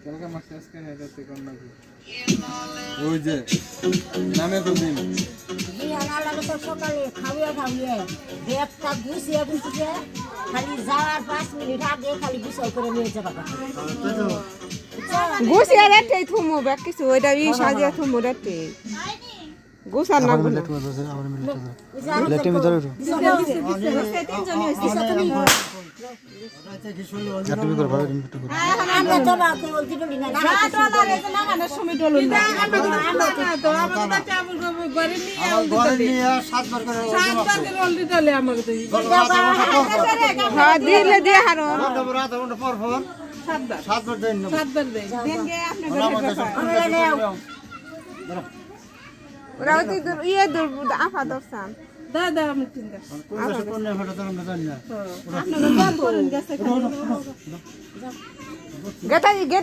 কালকে মাছ আজকে হেদাতে কোন নাকি ওই যে নামে তো দিন বিহানা লাগে তো সকালে খাওয়া ব্যাগটা গুছিয়ে গুছিয়ে খালি যাওয়ার 5 মিনিট আগে খালি গুছাই করে নিয়ে যাবা গুছিয়ে রেটে থুমু ব্যাগ কিছু ওইটা ই সাজিয়ে থুমু রেটে গুছার না গুলো লেটে মি ধরে তুমি করে ভালো তুমি করে আমরা তো বাকি বলতে বলি না ডলারে না মানে সময় ডলন না তো আমাদের চাবল ঘরে নিয়ে 7 বার করে অলরেডি ডলে আমাকে তো হ্যাঁ দিলে দিয়ে হারো আধা ঘন্টা পর পর 7 বার দেন 7 বার দেন দেন গে আপনি ওরা ওই ইয়ে দূর আফা দর্শন দাদা আমি চিন্তা কোন ফটো তো আমরা জানি না আপনারা করেন গেছে গেটা